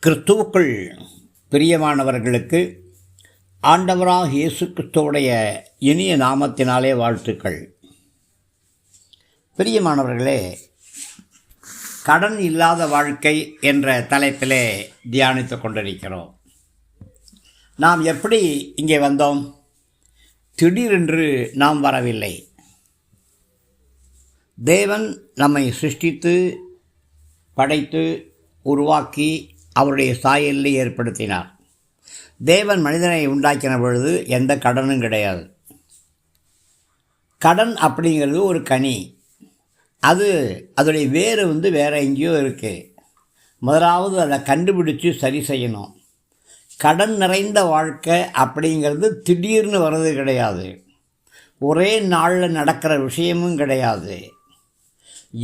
கிறிஸ்துவுக்குள் பிரியமானவர்களுக்கு ஆண்டவராக இயேசு கிறிஸ்துவுடைய இனிய நாமத்தினாலே வாழ்த்துக்கள். பிரியமானவர்களே, கடன் இல்லாத வாழ்க்கை என்ற தலைப்பிலே தியானித்து கொண்டிருக்கிறோம். நாம் எப்படி இங்கே வந்தோம்? திடீரென்று நாம் வரவில்லை. தேவன் நம்மை சிருஷ்டித்து படைத்து உருவாக்கி அவருடைய சாயலில் ஏற்படுத்தினார். தேவன் மனிதனை உண்டாக்கின பொழுது எந்த கடனும் கிடையாது. கடன் அப்படிங்கிறது ஒரு கனி. அதோடைய வேறு வேறு எங்கேயோ இருக்குது. முதலாவது அதை கண்டுபிடிச்சி சரி செய்யணும். கடன் நிறைந்த வாழ்க்கை அப்படிங்கிறது திடீர்னு வர்றது கிடையாது. ஒரே நாளில் நடக்கிற விஷயமும் கிடையாது.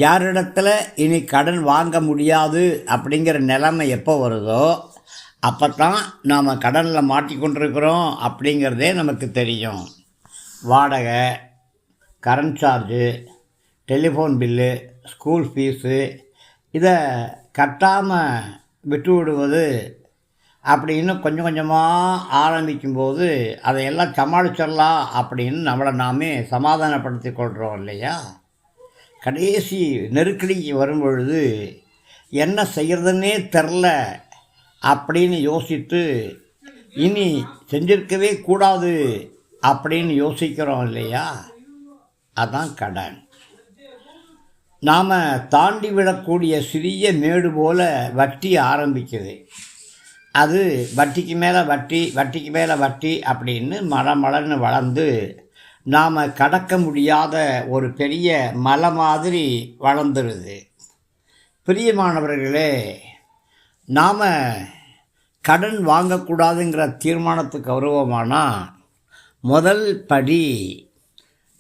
யாரிடத்துல இனி கடன் வாங்க முடியாது அப்படிங்கிற நிலைமை எப்போ வருதோ அப்போ தான் நாம் கடனில் மாட்டிக்கொண்டிருக்கிறோம் அப்படிங்கிறதே நமக்கு தெரியும். வாடகை, current charge, telephone bill, school fees இதை கட்டாமல் விட்டு விடுவது அப்படின்னு கொஞ்சம் கொஞ்சமாக ஆரம்பிக்கும்போது அதையெல்லாம் சமாளிச்சிடலாம் அப்படின்னு நம்மளை நாமே சமாதானப்படுத்தி கொள்கிறோம் இல்லையா? கடைசி நெருக்கடிக்கு வரும்பொழுது என்ன செய்கிறதுன்னே தெரில அப்படின்னு யோசித்து இனி செஞ்சிருக்கவே கூடாது அப்படின்னு யோசிக்கிறோம் இல்லையா? அதான் கடன். நாம் தாண்டி விடக்கூடிய சிறிய மேடு போல் வட்டி ஆரம்பிக்குது. அது வட்டிக்கு மேலே வட்டி, வட்டிக்கு மேலே வட்டி அப்படின்னு மலன்னு வளர்ந்து நாம் கடக்க முடியாத ஒரு பெரிய மலை மாதிரி வளர்ந்துருது. பிரியமானவர்களே, நாம் கடன் வாங்கக்கூடாதுங்கிற தீர்மானத்துக்கு வருவோமானால் முதல் படி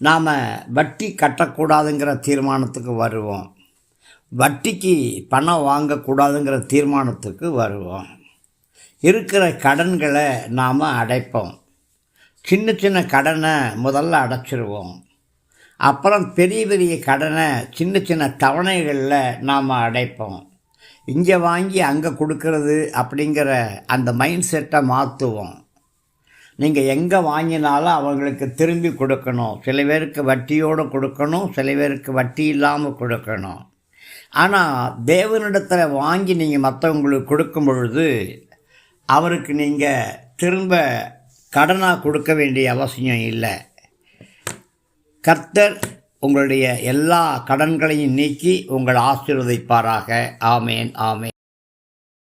நாம் வட்டி கட்டக்கூடாதுங்கிற தீர்மானத்துக்கு வருவோம். வட்டிக்கு பணம் வாங்கக்கூடாதுங்கிற தீர்மானத்துக்கு வருவோம். இருக்கிற கடன்களை நாம் அடைப்போம். சின்ன சின்ன கடனை முதல்ல அடைச்சிருவோம். அப்புறம் பெரிய பெரிய கடனை சின்ன சின்ன தவணைகளில் நாம் அடைப்போம். இங்கே வாங்கி அங்கே கொடுக்கறது அப்படிங்கிற அந்த மைண்ட் செட்டை மாற்றுவோம். நீங்கள் எங்கே வாங்கினாலும் அவங்களுக்கு திரும்பி கொடுக்கணும். சில பேருக்கு வட்டியோடு கொடுக்கணும், சில பேருக்கு வட்டி இல்லாமல் கொடுக்கணும். ஆனால் தேவனிடத்தில் வாங்கி நீங்கள் மற்றவங்களுக்கு கொடுக்கும் பொழுது அவருக்கு நீங்கள் திரும்ப கடனாக கொடுக்க வேண்டிய அவசியம் இல்லை. கர்த்தர் உங்களுடைய எல்லா கடன்களையும் நீக்கி உங்களை ஆசீர்வதிப்பாராக. ஆமேன், ஆமேன்.